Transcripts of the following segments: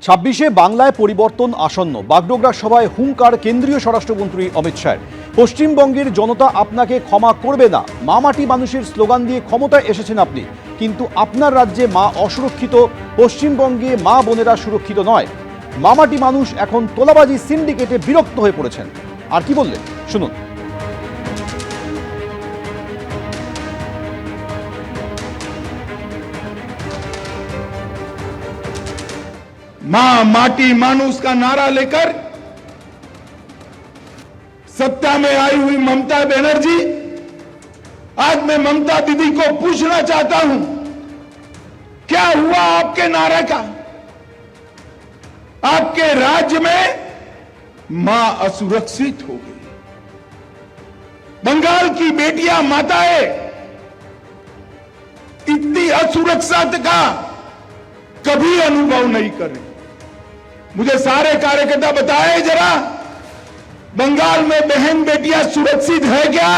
ছাব্বিশে বাংলায় পরিবর্তন আসন্ন। বাগডোগরা সভায় হুঙ্কার কেন্দ্রীয় স্বরাষ্ট্রমন্ত্রী অমিত শাহের। পশ্চিমবঙ্গের জনতা আপনাকে ক্ষমা করবে না। মা মাটি মানুষের স্লোগান দিয়ে ক্ষমতায় এসেছেন আপনি, কিন্তু আপনার রাজ্যে মা অসুরক্ষিত, পশ্চিমবঙ্গে মা বোনেরা সুরক্ষিত নয়। মামাটি মানুষ এখন তোলাবাজি সিন্ডিকেটে বিরক্ত হয়ে পড়েছেন। আর কি বললেন শুনুন। मां माटी मानुष का नारा लेकर सत्ता में आई हुई ममता बनर्जी, आज मैं ममता दीदी को पूछना चाहता हूं, क्या हुआ आपके नारे का? आपके राज्य में मां असुरक्षित हो गई। बंगाल की बेटियां माताएं इतनी असुरक्षा का कभी अनुभव नहीं कर रही। मुझे सारे कार्यकर्ता बताए जरा, बंगाल में बहन बेटियां सुरक्षित है क्या?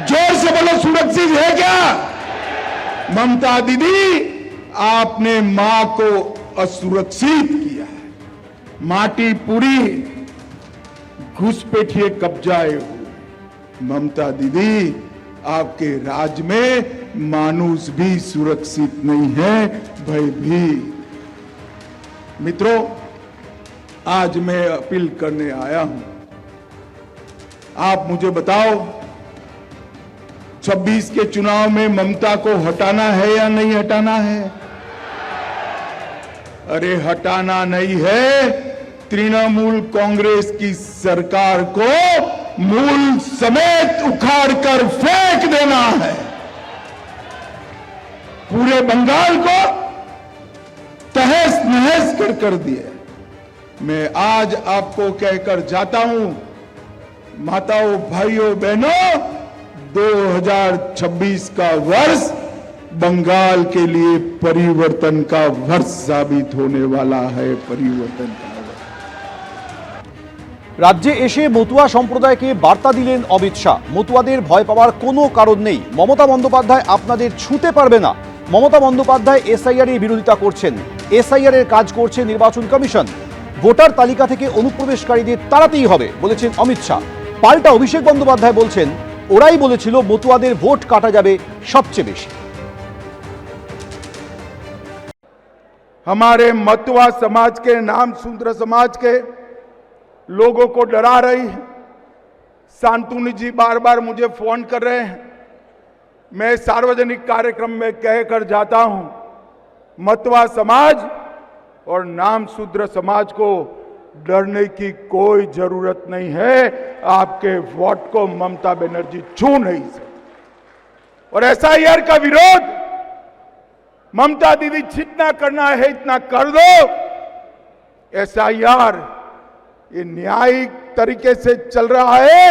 जोर से बोलो, सुरक्षित है क्या? ममता दीदी, आपने मां को असुरक्षित किया है। माटी पूरी घुसपैठिए कब्जाए हुए। ममता दीदी, आपके राज्य में मानुष भी सुरक्षित नहीं है, भयभीत। मित्रों, आज मैं अपील करने आया हूं, आप मुझे बताओ, 26 के चुनाव में ममता को हटाना है या नहीं हटाना है? अरे हटाना नहीं है, तृणमूल कांग्रेस की सरकार को मूल समेत उखाड़कर फेंक देना है। पूरे बंगाल को तहस नहस कर दिए। मैं आज आपको कहकर जाता हूं, माताओं भाइयों बहनों, 2026 का वर्ष बंगाल के लिए परिवर्तन का वर्ष साबित होने वाला है। परिवर्तन का রাজ্যে এসে মতুয়া সম্প্রদায়কে বার্তা দিলেন অমিত শাহ। মতুয়াদের ভয় পাওয়ার কোনো কারণ নেই। মমতা বন্দ্যোপাধ্যায় আপনাদের ছুঁতে পারবে না। মমতা বন্দ্যোপাধ্যায় এসআইআর এর বিরোধিতা করছেন। এসআইআর এর কাজ করছে নির্বাচন কমিশন। ভোটার তালিকা থেকে অনুপ্রবেশকারীদের তাড়াতেই হবে বলেছেন অমিত শাহ। পাল্টা অভিষেক বন্দ্যোপাধ্যায় বলছেন, ওরাই বলেছিল মতুয়াদের ভোট কাটা যাবে সবচেয়ে বেশি। हमारे मतुआ समाज के नाम शूद्र समाज के लोगों को डरा रही है। शांतनु जी बार बार मुझे फोन कर रहे हैं। मैं सार्वजनिक कार्यक्रम में कहकर जाता हूं, मतुआ समाज और नाम शूद्र समाज को डरने की कोई जरूरत नहीं है। आपके वोट को ममता बनर्जी छू नहीं सकती। और एसआईआर का विरोध ममता दीदी जितना करना है इतना कर दो। एसआईआर ये न्यायिक तरीके से चल रहा है।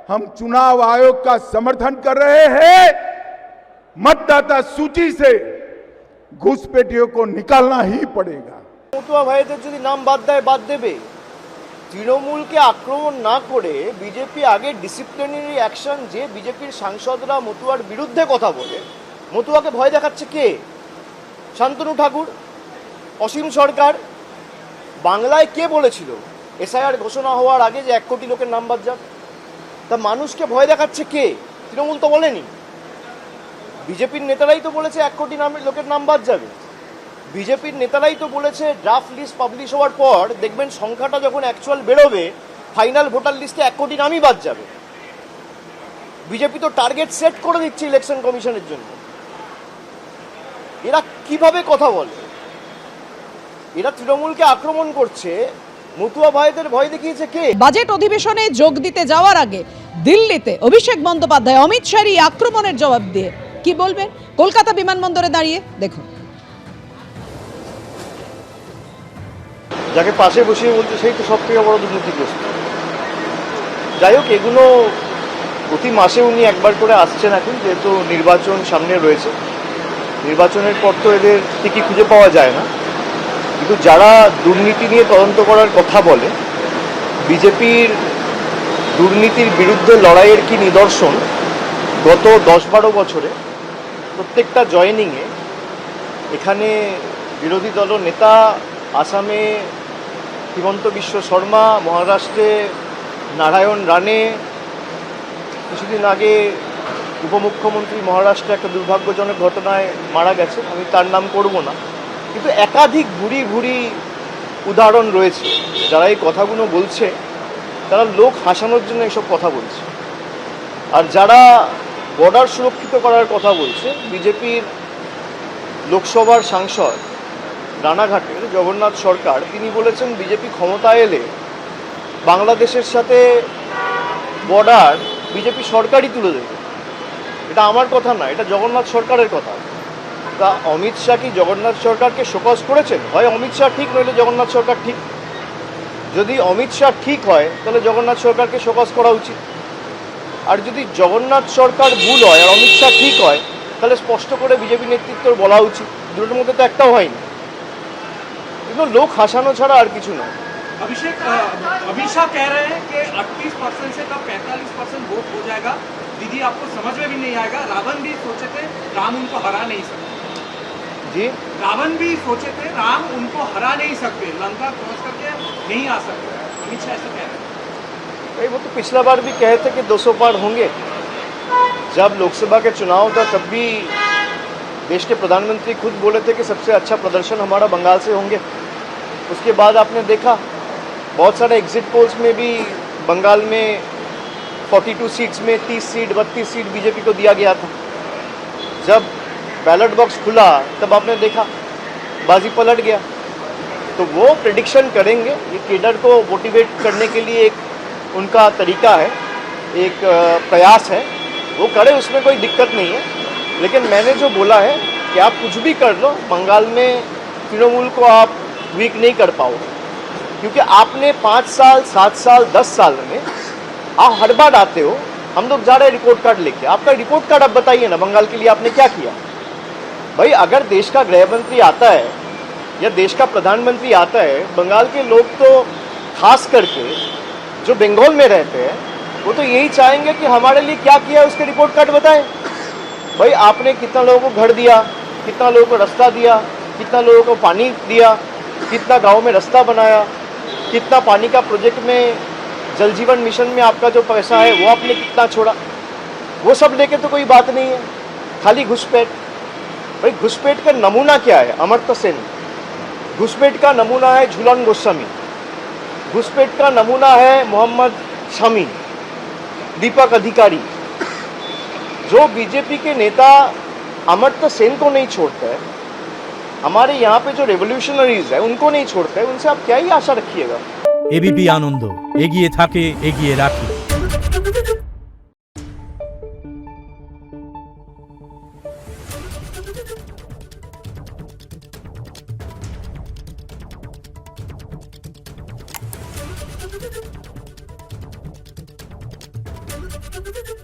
हम चुनाव आयोग का समर्थन कर रहे हैं। मतदाता सूची से घुसपैठियों को निकालना ही पड़ेगा। মতুয়া ভাইদের যদি নাম বাদ দেয়, বাদ দেবে। তৃণমূলকে আক্রমণ না করে বিজেপি আগে ডিসিপ্লিনারি অ্যাকশন, যে বিজেপির সাংসদরা মতুয়ার বিরুদ্ধে কথা বলে, মতুয়াকে ভয় দেখাচ্ছে কে? শান্তনু ঠাকুর, অসীম সরকার। বাংলায় কে বলেছিল এসআইআর ঘোষণা হওয়ার আগে যে 1 কোটি লোকের নাম বাদ যাবে? তা মানুষকে ভয় দেখাচ্ছে কে? তৃণমূল তো বলেনি। বিজেপির নেতারাই তো বলেছে 1 কোটি লোকের নাম বাদ যাবে। বিজেপির নেতারাই তো বলেছে ড্রাফট লিস্ট পাবলিশ হওয়ার পর দেখবেন সংখ্যাটা যখন অ্যাকচুয়াল বেরোবে, ফাইনাল ভোটার লিস্টে 1 কোটি নামই বাদ যাবে। বিজেপি তো টার্গেট সেট করে দিচ্ছে ইলেকশন কমিশনের জন্য। এরা কিভাবে কথা বলে? এরা তৃণমূলকে আক্রমণ করছে, মতুয়া ভাইদের ভয় দেখিয়েছে কে? বাজেট অধিবেশনে যোগ দিতে যাওয়ার আগে দিল্লিতে অভিষেক বন্দ্যোপাধ্যায় অমিত শাহর আক্রমণের জবাব দিয়ে কি বলবেন কলকাতা বিমানবন্দরে দাঁড়িয়ে দেখুন। যাকে পাশে বসিয়ে বলছে সেই তো সব থেকে বড় দুর্নীতিগ্রস্ত। যাই হোক, এগুলো প্রতি মাসে উনি একবার করে আসছেন এখন, যেহেতু নির্বাচন সামনে রয়েছে। নির্বাচনের পর তো এদের ঠিকই খুঁজে পাওয়া যায় না, কিন্তু যারা দুর্নীতি নিয়ে তদন্ত করার কথা বলে, বিজেপির দুর্নীতির বিরুদ্ধে লড়াইয়ের কি নিদর্শন গত 10-12 বছরে প্রত্যেকটা জয়েনিংয়ে এখানে বিরোধী দল নেতা আসামে হিমন্ত বিশ্ব শর্মা, মহারাষ্ট্রে নারায়ণ রানে, কিছুদিন আগে উপমুখ্যমন্ত্রী মহারাষ্ট্রে একটা দুর্ভাগ্যজনক ঘটনায় মারা গেছে, আমি তার নাম করব না, কিন্তু একাধিক ভুরি ভুরি উদাহরণ রয়েছে। যারা এই কথাগুলো বলছে তারা লোক হাসানোর জন্য এসব কথা বলছে। আর যারা বর্ডার সুরক্ষিত করার কথা বলছে, বিজেপির লোকসভার সাংসদ রানাঘাটের জগন্নাথ সরকার, তিনি বলেছেন বিজেপি ক্ষমতায় এলে বাংলাদেশের সাথে বর্ডার বিজেপি সরকারই তুলে দেবে। এটা আমার কথা না, এটা জগন্নাথ সরকারের কথা। তা অমিত শাহ কি জগন্নাথ সরকারকে শোকজ করেছেন? হয় অমিত শাহ ঠিক, নইলে জগন্নাথ সরকার ঠিক। যদি অমিত শাহ ঠিক হয় তাহলে জগন্নাথ সরকারকে শোকজ করা উচিত, আর যদি জগন্নাথ সরকার ভুল হয় আর অমিত শাহ ঠিক হয় তাহলে স্পষ্ট করে বিজেপি নেতৃত্বের বলা উচিত। দুটোর মধ্যে তো একটাও হয়নি, কিন্তু লোক হাসানো ছাড়া আর কিছু নয়। अभिषेक अमित शाह कह रहे हैं कि 38% से कब 45% वोट हो जाएगा, दीदी आपको समझ में भी नहीं आएगा। रावण भी सोचे थे राम उनको हरा नहीं सकते, जी रावण भी सोचे थे राम उनको हरा नहीं सकते, लंका क्रॉस करके नहीं आ सकते। अमित शाह ऐसा कह रहे हैं। भाई वो तो पिछला बार भी कहे थे कि 200 पार होंगे। जब लोकसभा के चुनाव था तब भी देश के प्रधानमंत्री खुद बोले थे कि सबसे अच्छा प्रदर्शन हमारा बंगाल से होंगे। उसके बाद आपने देखा बहुत सारे एग्जिट पोल्स में भी बंगाल में 42 सीट्स में 30 सीट 32 सीट बीजेपी को दिया गया था। जब बैलेट बॉक्स खुला तब आपने देखा बाजी पलट गया। तो वो प्रेडिक्शन करेंगे, ये केडर को मोटिवेट करने के लिए एक उनका तरीका है, एक प्रयास है, वो करे, उसमें कोई दिक्कत नहीं है। लेकिन मैंने जो बोला है कि आप कुछ भी कर लो, बंगाल में तृणमूल को आप वीक नहीं कर पाओगे, क्योंकि आपने 5 साल 7 साल 10 साल में आप हर बार आते हो, हम लोग जा रहे हैं रिपोर्ट कार्ड लेके। आपका रिपोर्ट कार्ड आप बताइए ना, बंगाल के लिए आपने क्या किया। भाई अगर देश का गृह मंत्री आता है या देश का प्रधानमंत्री आता है, बंगाल के लोग तो खास करके जो बंगाल में रहते हैं वो तो यही चाहेंगे कि हमारे लिए क्या किया है उसके रिपोर्ट कार्ड बताएं। भाई आपने कितना लोगों को घर दिया, कितना लोगों को रास्ता दिया, कितना लोगों को पानी दिया, कितना गांव में रास्ता बनाया, कितना पानी का प्रोजेक्ट में जल जीवन मिशन में आपका जो पैसा है वो आपने कितना छोड़ा, वो सब लेके तो कोई बात नहीं है, खाली घुसपैठ। भाई घुसपैठ का नमूना क्या है? अमर्त्य सेन। घुसपैठ का नमूना है झूलन गोस्वामी। घुसपैठ का नमूना है मोहम्मद शामी, दीपक अधिकारी। जो बीजेपी के नेता अमर्त्य सेन को नहीं छोड़ता है, हमारे यहाँ पे जो रेवोल्यूशनरीज है उनको नहीं छोड़ता है, उनसे आप क्या ही आशा रखिएगा। एबीपी आनंद एगिए थाके एगिए राखे। Thank you.